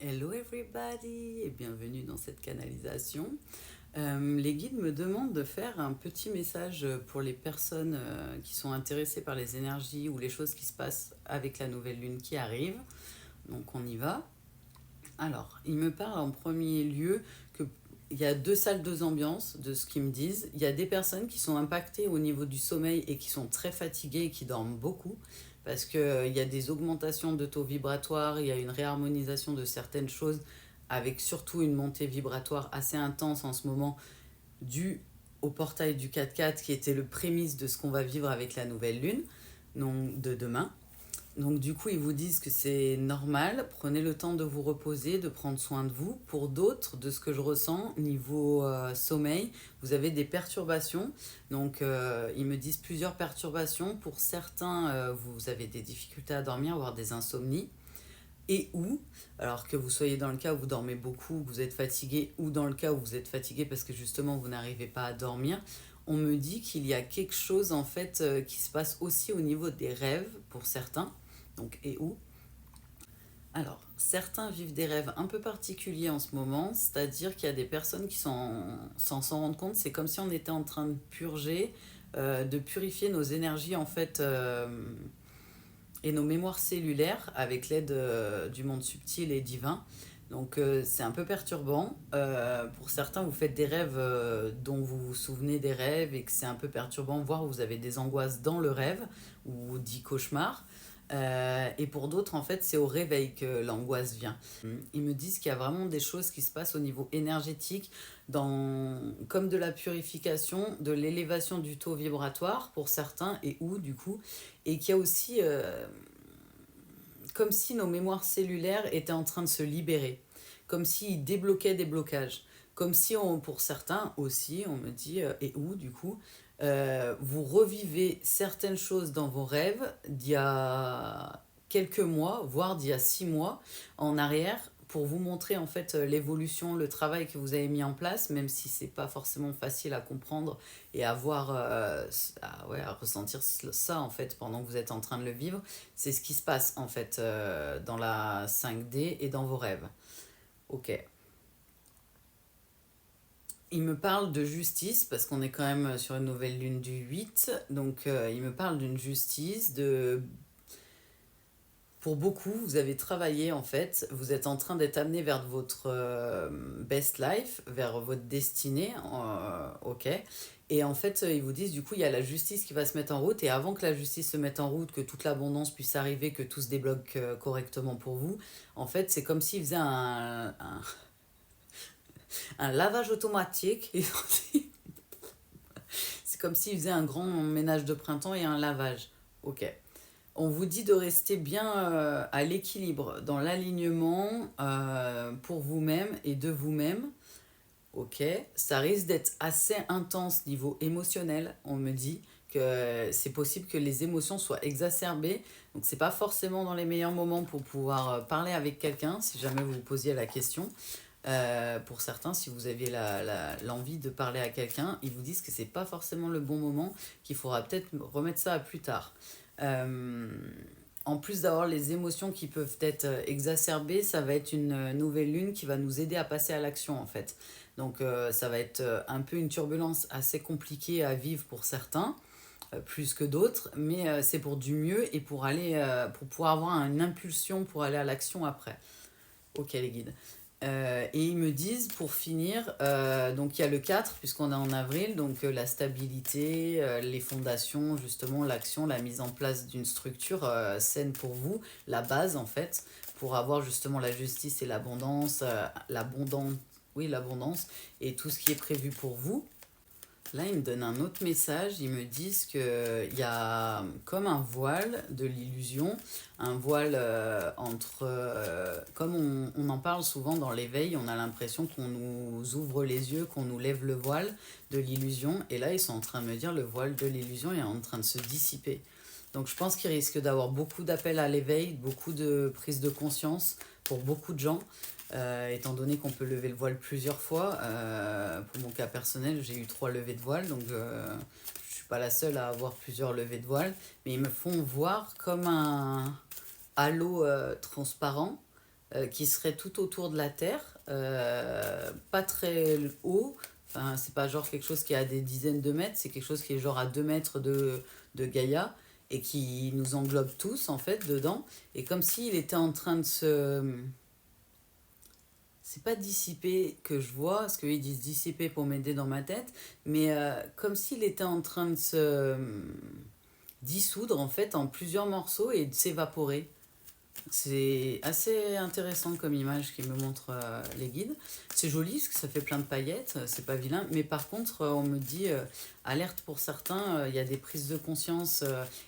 Hello everybody et bienvenue dans cette canalisation. Les guides me demandent de faire un petit message pour les personnes qui sont intéressées par les énergies ou les choses qui se passent avec la nouvelle lune qui arrive. Donc on y va. Alors, ils me parlent en premier lieu qu'il y a deux salles, deux ambiances de ce qu'ils me disent. Il y a des personnes qui sont impactées au niveau du sommeil et qui sont très fatiguées et qui dorment beaucoup parce qu'il y a des augmentations de taux vibratoires, il y a une réharmonisation de certaines choses avec surtout une montée vibratoire assez intense en ce moment due au portail du 4-4 qui était le prémisse de ce qu'on va vivre avec la nouvelle lune, donc de demain. Donc du coup, ils vous disent que c'est normal, prenez le temps de vous reposer, de prendre soin de vous. Pour d'autres, de ce que je ressens, niveau sommeil, vous avez des perturbations. Donc ils me disent plusieurs perturbations. Pour certains, vous avez des difficultés à dormir, voire des insomnies. Et ou, alors que vous soyez dans le cas où vous dormez beaucoup, que vous êtes fatigué, ou dans le cas où vous êtes fatigué parce que justement vous n'arrivez pas à dormir, on me dit qu'il y a quelque chose en fait qui se passe aussi au niveau des rêves pour certains. Donc et où. Alors, certains vivent des rêves un peu particuliers en ce moment, c'est-à-dire qu'il y a des personnes qui s'en rendent compte, c'est comme si on était en train de purger, de purifier nos énergies en fait et nos mémoires cellulaires avec l'aide du monde subtil et divin. Donc c'est un peu perturbant. Pour certains, vous faites des rêves dont vous vous souvenez des rêves et que c'est un peu perturbant, voire vous avez des angoisses dans le rêve ou dit cauchemar. Et pour d'autres, en fait, c'est au réveil que l'angoisse vient. Ils me disent qu'il y a vraiment des choses qui se passent au niveau énergétique, comme de la purification, de l'élévation du taux vibratoire pour certains, et où du coup, et qu'il y a aussi comme si nos mémoires cellulaires étaient en train de se libérer, comme s'ils débloquaient des blocages, comme si pour certains aussi, on me dit, et où du coup, vous revivez certaines choses dans vos rêves d'il y a quelques mois, voire d'il y a 6 mois en arrière, pour vous montrer en fait l'évolution, le travail que vous avez mis en place, même si c'est pas forcément facile à comprendre et à voir, à ressentir ça en fait pendant que vous êtes en train de le vivre. C'est ce qui se passe en fait dans la 5D et dans vos rêves. Ok. Il me parle de justice parce qu'on est quand même sur une nouvelle lune du 8. Donc il me parle d'une justice, de pour beaucoup, vous avez travaillé en fait, vous êtes en train d'être amené vers votre best life, vers votre destinée, ok. Et en fait, ils vous disent du coup, il y a la justice qui va se mettre en route. Et avant que la justice se mette en route, que toute l'abondance puisse arriver, que tout se débloque correctement pour vous, en fait, c'est comme s'ils faisaient un lavage automatique. C'est comme s'ils faisaient un grand ménage de printemps et un lavage. Ok. On vous dit de rester bien à l'équilibre, dans l'alignement pour vous-même et de vous-même. Ok, ça risque d'être assez intense niveau émotionnel. On me dit que c'est possible que les émotions soient exacerbées. Donc c'est pas forcément dans les meilleurs moments pour pouvoir parler avec quelqu'un, si jamais vous vous posiez la question. Pour certains, si vous aviez l'envie de parler à quelqu'un, ils vous disent que c'est pas forcément le bon moment, qu'il faudra peut-être remettre ça à plus tard. Euh, En plus d'avoir les émotions qui peuvent être exacerbées, ça va être une nouvelle lune qui va nous aider à passer à l'action en fait. Donc ça va être un peu une turbulence assez compliquée à vivre pour certains, plus que d'autres, mais c'est pour du mieux et pour aller, pour pouvoir avoir une impulsion pour aller à l'action après. Ok les guides. Et ils me disent, pour finir, donc il y a le 4 puisqu'on est en avril, donc la stabilité, les fondations, justement, l'action, la mise en place d'une structure saine pour vous, la base en fait, pour avoir justement la justice et l'abondance, oui, l'abondance, et tout ce qui est prévu pour vous. Là, ils me donnent un autre message. Ils me disent qu'il y a comme un voile de l'illusion, un voile entre... comme on en parle souvent dans l'éveil, on a l'impression qu'on nous ouvre les yeux, qu'on nous lève le voile de l'illusion. Et là, ils sont en train de me dire le voile de l'illusion est en train de se dissiper. Donc je pense qu'il risque d'avoir beaucoup d'appels à l'éveil, beaucoup de prise de conscience pour beaucoup de gens. Étant donné qu'on peut lever le voile plusieurs fois. Pour mon cas personnel, j'ai eu 3 levées de voile, donc je ne suis pas la seule à avoir plusieurs levées de voile, mais ils me font voir comme un halo transparent qui serait tout autour de la Terre, pas très haut. Enfin, c'est pas genre quelque chose qui est à des dizaines de mètres, c'est quelque chose qui est genre à 2 mètres de Gaïa et qui nous englobe tous en fait dedans. Et comme s'il était en train de se... C'est pas dissiper que je vois, parce qu'ils disent dissiper pour m'aider dans ma tête, mais comme s'il était en train de se dissoudre en fait en plusieurs morceaux et de s'évaporer. C'est assez intéressant comme image qui me montre les guides. C'est joli parce que ça fait plein de paillettes, c'est pas vilain. Mais par contre, on me dit alerte pour certains, il y a des prises de conscience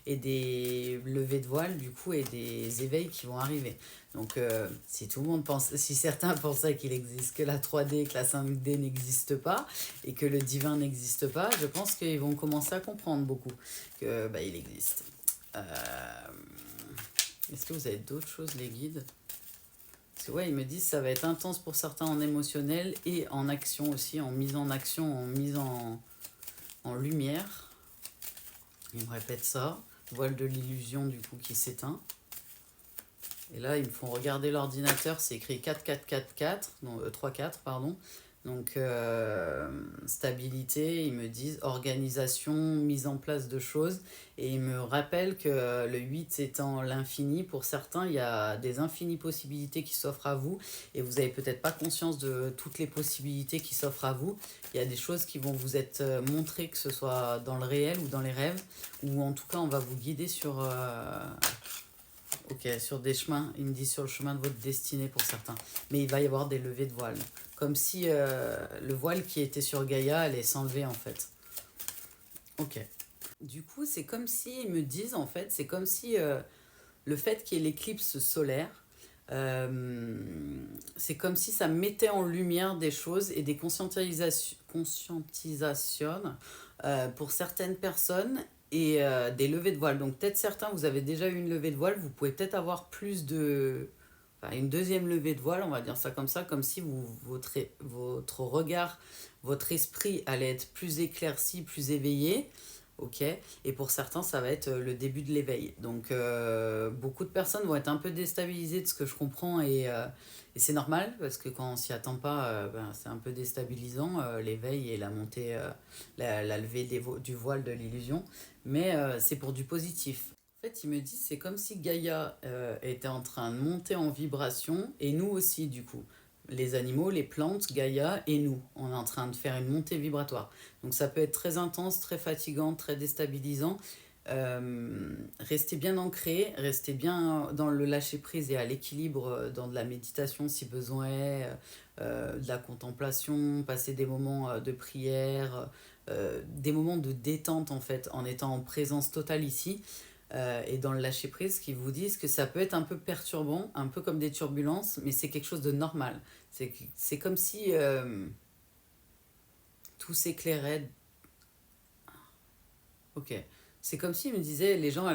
et des levées de voile du coup et des éveils qui vont arriver. Donc si tout le monde pense, si certains pensaient qu'il existe que la 3D, que la 5D n'existe pas et que le divin n'existe pas, je pense qu'ils vont commencer à comprendre beaucoup que bah, il existe. Euh, Est-ce que vous avez d'autres choses, les guides? Parce que ouais, ils me disent que ça va être intense pour certains en émotionnel et en action aussi, en mise en action, en mise en lumière. Ils me répètent ça. Voile de l'illusion du coup qui s'éteint. Et là, ils me font regarder l'ordinateur, c'est écrit 4444, non, 34, pardon. Donc, stabilité, ils me disent organisation, mise en place de choses. Et ils me rappellent que le 8 étant l'infini, pour certains, il y a des infinies possibilités qui s'offrent à vous. Et vous n'avez peut-être pas conscience de toutes les possibilités qui s'offrent à vous. Il y a des choses qui vont vous être montrées, que ce soit dans le réel ou dans les rêves. Ou en tout cas, on va vous guider sur... Ok, sur des chemins, il me dit sur le chemin de votre destinée pour certains. Mais il va y avoir des levées de voile. Comme si le voile qui était sur Gaïa allait s'enlever en fait. Ok. Du coup, c'est comme si, ils me disent en fait, c'est comme si le fait qu'il y ait l'éclipse solaire, c'est comme si ça mettait en lumière des choses et des conscientisations pour certaines personnes et des levées de voile. Donc peut-être certains, vous avez déjà eu une levée de voile, vous pouvez peut-être avoir plus de... Enfin, une deuxième levée de voile, on va dire ça, comme si votre regard, votre esprit allait être plus éclairci, plus éveillé. Ok, et pour certains, ça va être le début de l'éveil. Donc, beaucoup de personnes vont être un peu déstabilisées de ce que je comprends, et c'est normal, parce que quand on s'y attend pas, ben, c'est un peu déstabilisant, l'éveil et la montée, la levée du voile de l'illusion, mais c'est pour du positif. En fait, ils me disent, c'est comme si Gaïa était en train de monter en vibration, et nous aussi, du coup. Les animaux, les plantes, Gaïa et nous. On est en train de faire une montée vibratoire. Donc ça peut être très intense, très fatigant, très déstabilisant. Restez bien ancré, restez bien dans le lâcher-prise et à l'équilibre, dans de la méditation si besoin est, de la contemplation, passer des moments de prière, des moments de détente en fait, en étant en présence totale ici. Et dans le lâcher-prise, qui vous disent que ça peut être un peu perturbant, un peu comme des turbulences, mais c'est quelque chose de normal. C'est comme si tout s'éclairait. Ok. C'est comme s'il me disait, les gens,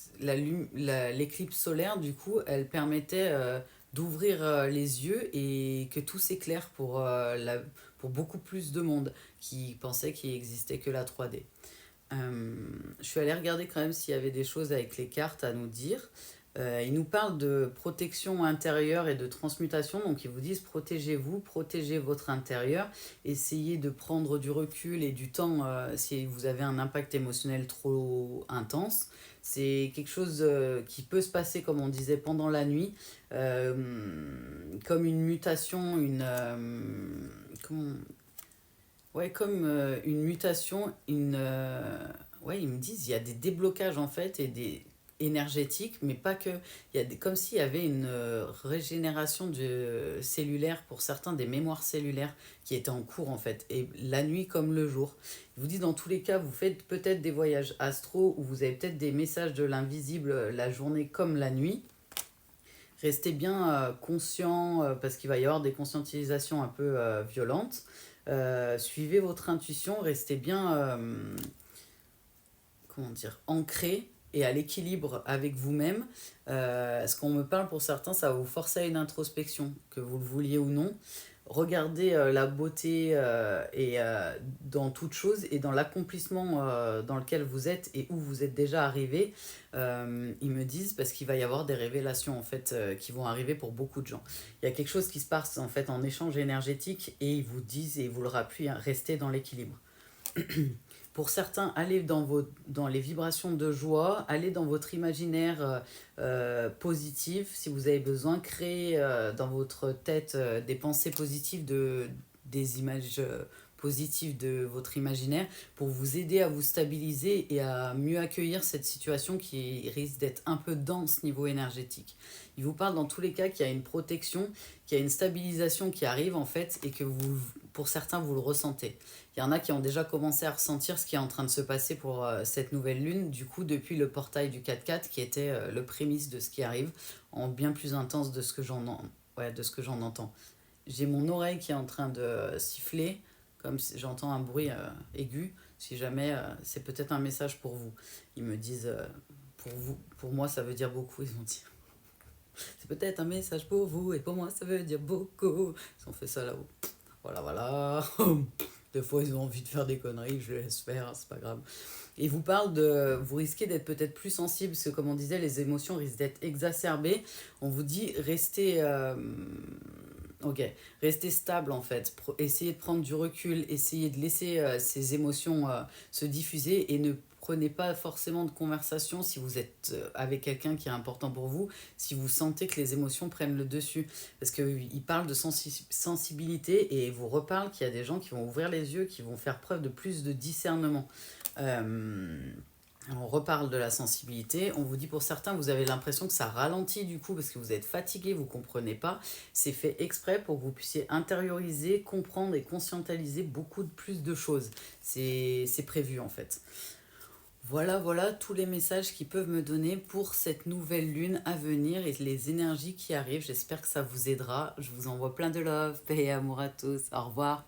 l'éclipse solaire, du coup, elle permettait d'ouvrir les yeux et que tout s'éclaire pour beaucoup plus de monde qui pensait qu'il existait que la 3D. Je suis allée regarder quand même s'il y avait des choses avec les cartes à nous dire. Ils nous parlent de protection intérieure et de transmutation, donc ils vous disent protégez-vous, protégez votre intérieur, essayez de prendre du recul et du temps si vous avez un impact émotionnel trop intense. C'est quelque chose qui peut se passer, comme on disait, pendant la nuit, euh, comme une mutation, comment, ouais, comme une mutation, ouais, ils me disent, il y a des déblocages en fait et des énergétiques, mais pas que. Il y a comme s'il y avait une régénération cellulaire pour certains, des mémoires cellulaires qui étaient en cours en fait, et la nuit comme le jour. Je vous dis, dans tous les cas, vous faites peut-être des voyages astro ou vous avez peut-être des messages de l'invisible la journée comme la nuit. Restez bien conscient parce qu'il va y avoir des conscientisations un peu violentes. Suivez votre intuition, restez bien, comment dire, ancré et à l'équilibre avec vous-même. Ce qu'on me parle pour certains, ça va vous forcer à une introspection, que vous le vouliez ou non. regardez la beauté dans toute chose et dans l'accomplissement dans lequel vous êtes et où vous êtes déjà arrivé. Ils me disent parce qu'il va y avoir des révélations en fait qui vont arriver pour beaucoup de gens. Il y a quelque chose qui se passe en fait en échange énergétique et ils vous disent et ils vous le rappuient, hein, restez dans l'équilibre. Pour certains, allez dans les vibrations de joie, allez dans votre imaginaire positif. Si vous avez besoin, créez dans votre tête des pensées positives, des images positives de votre imaginaire pour vous aider à vous stabiliser et à mieux accueillir cette situation qui risque d'être un peu dense niveau énergétique. Il vous parle dans tous les cas qu'il y a une protection, qu'il y a une stabilisation qui arrive en fait et que vous, pour certains, vous le ressentez. Il y en a qui ont déjà commencé à ressentir ce qui est en train de se passer pour cette nouvelle lune, du coup, depuis le portail du 4-4, qui était le prémisse de ce qui arrive, en bien plus intense de ce que j'en entends. J'ai mon oreille qui est en train de siffler, comme si j'entends un bruit aigu. Si jamais c'est peut-être un message pour vous. Ils me disent, pour vous, pour moi, ça veut dire beaucoup. Ils ont dit, c'est peut-être un message pour vous, et pour moi, ça veut dire beaucoup. Ils ont fait ça là-haut. Voilà, voilà. Des fois, ils ont envie de faire des conneries, je les laisse faire, c'est pas grave. Et ils vous parlent de... Vous risquez d'être peut-être plus sensible, parce que comme on disait, les émotions risquent d'être exacerbées. On vous dit, restez... Ok, restez stable en fait. Essayez de prendre du recul, essayez de laisser ces émotions se diffuser et ne prenez pas forcément de conversation si vous êtes avec quelqu'un qui est important pour vous, si vous sentez que les émotions prennent le dessus. Parce qu'il parle de sensibilité et vous reparle qu'il y a des gens qui vont ouvrir les yeux, qui vont faire preuve de plus de discernement. Euh, on reparle de la sensibilité. On vous dit pour certains, vous avez l'impression que ça ralentit du coup parce que vous êtes fatigué, vous ne comprenez pas. C'est fait exprès pour que vous puissiez intérioriser, comprendre et conscientiser beaucoup plus de choses. C'est prévu en fait. Voilà, voilà tous les messages qu'ils peuvent me donner pour cette nouvelle lune à venir et les énergies qui arrivent. J'espère que ça vous aidera. Je vous envoie plein de love, paix et amour à tous. Au revoir.